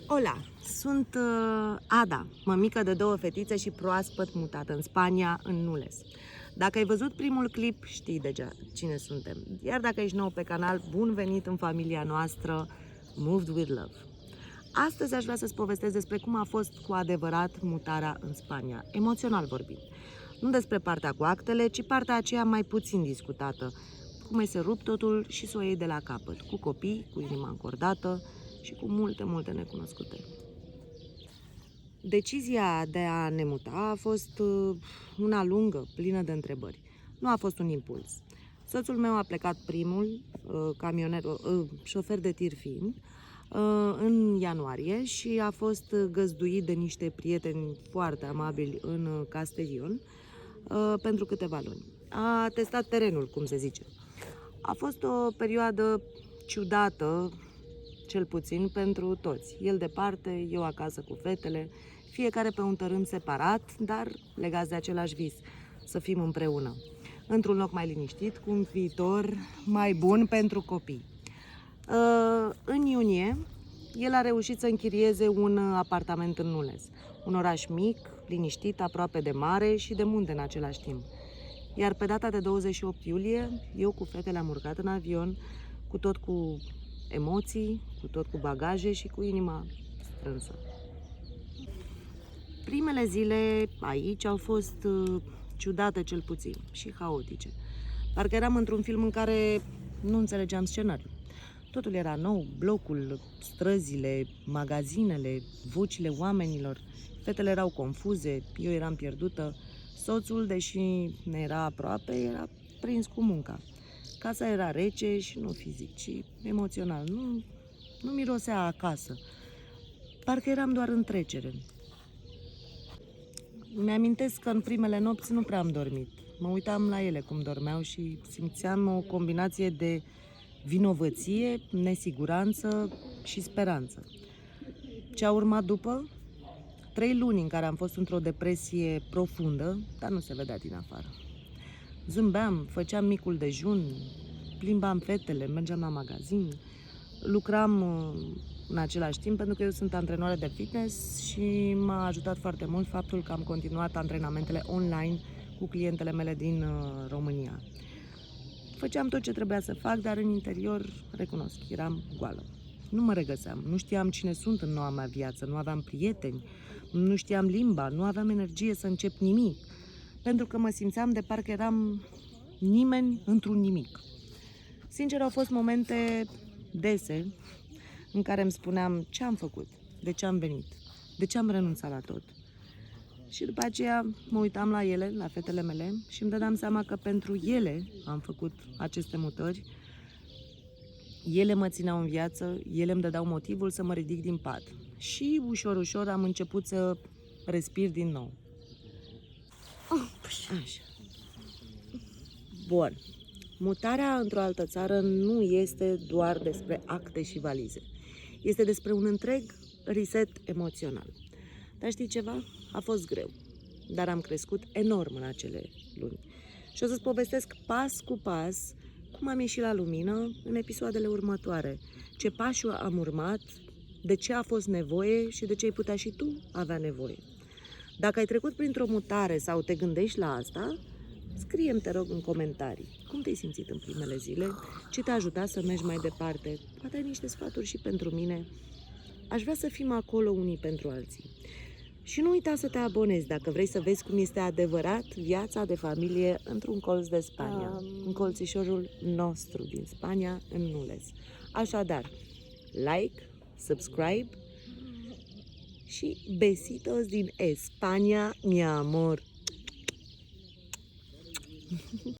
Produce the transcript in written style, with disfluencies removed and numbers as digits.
Hola, sunt Ada, mămică de 2 fetițe și proaspăt mutată în Spania, în Nules. Dacă ai văzut primul clip, știi deja cine suntem. Iar dacă ești nou pe canal, bun venit în familia noastră Moved with Love. Astăzi aș vrea să-ți povestesc despre cum a fost cu adevărat mutarea în Spania, emoțional vorbind. Nu despre partea cu actele, ci partea aceea mai puțin discutată. Cum ai să rup totul și să o iei de la capăt, cu copii, cu inima încordată și cu multe necunoscute. Decizia de a ne muta a fost una lungă, plină de întrebări. Nu a fost un impuls. Soțul meu a plecat primul, șofer de tir fiind, în ianuarie și a fost găzduit de niște prieteni foarte amabili în Castellón pentru câteva luni. A testat terenul, cum se zice. A fost o perioadă ciudată, cel puțin pentru toți. El departe, eu acasă cu fetele, fiecare pe un tărâm separat, dar legați de același vis, să fim împreună. Într-un loc mai liniștit, cu un viitor mai bun pentru copii. În iunie, el a reușit să închirieze un apartament în Nules, un oraș mic, liniștit, aproape de mare și de munte în același timp. Iar pe data de 28 iulie, eu cu fetele am urcat în avion, cu emoții, cu bagaje și cu inima strânsă. Primele zile aici au fost ciudate cel puțin și haotice. Parcă eram într-un film în care nu înțelegeam scenariul. Totul era nou, blocul, străzile, magazinele, vocile oamenilor. Fetele erau confuze, eu eram pierdută. Soțul, deși ne era aproape, era prins cu munca. Casa era rece și nu fizic, ci emoțional. Nu mirosea acasă. Parcă eram doar în trecere. Mi-amintesc că în primele nopți nu prea am dormit. Mă uitam la ele cum dormeau și simțeam o combinație de vinovăție, nesiguranță și speranță. Ce a urmat după? 3 luni în care am fost într-o depresie profundă, dar nu se vedea din afară. Zâmbeam, făceam micul dejun, plimbam fetele, mergeam la magazin, lucram în același timp pentru că eu sunt antrenoare de fitness și m-a ajutat foarte mult faptul că am continuat antrenamentele online cu clientele mele din România. Făceam tot ce trebuia să fac, dar în interior, recunosc, eram goală. Nu mă regăseam, nu știam cine sunt în noua mea viață, nu aveam prieteni, nu știam limba, nu aveam energie să încep nimic, pentru că mă simțeam de parcă eram nimeni într-un nimic. Sincer, au fost momente dese în care îmi spuneam ce am făcut, de ce am venit, de ce am renunțat la tot. Și după aceea mă uitam la ele, la fetele mele, și îmi dădeam seama că pentru ele am făcut aceste mutări. Ele mă țineau în viață, ele îmi dădeau motivul să mă ridic din pat. Și ușor am început să respir din nou. Așa. Bun. Mutarea într-o altă țară nu este doar despre acte și valize. Este despre un întreg reset emoțional. Dar știi ceva? A fost greu. Dar am crescut enorm în acele luni. Și o să-ți povestesc pas cu pas cum am ieșit la lumină în episoadele următoare. Ce pași am urmat, de ce a fost nevoie și de ce ai putea și tu avea nevoie. Dacă ai trecut printr-o mutare sau te gândești la asta, scrie-mi, te rog, în comentarii cum te-ai simțit în primele zile, ce te-a ajutat să mergi mai departe. Poate ai niște sfaturi și pentru mine. Aș vrea să fim acolo unii pentru alții. Și nu uita să te abonezi dacă vrei să vezi cum este adevărat viața de familie într-un colț de Spania, în colțișorul nostru din Spania, în Nules. Așadar, like, subscribe și besitos din España, mi amor!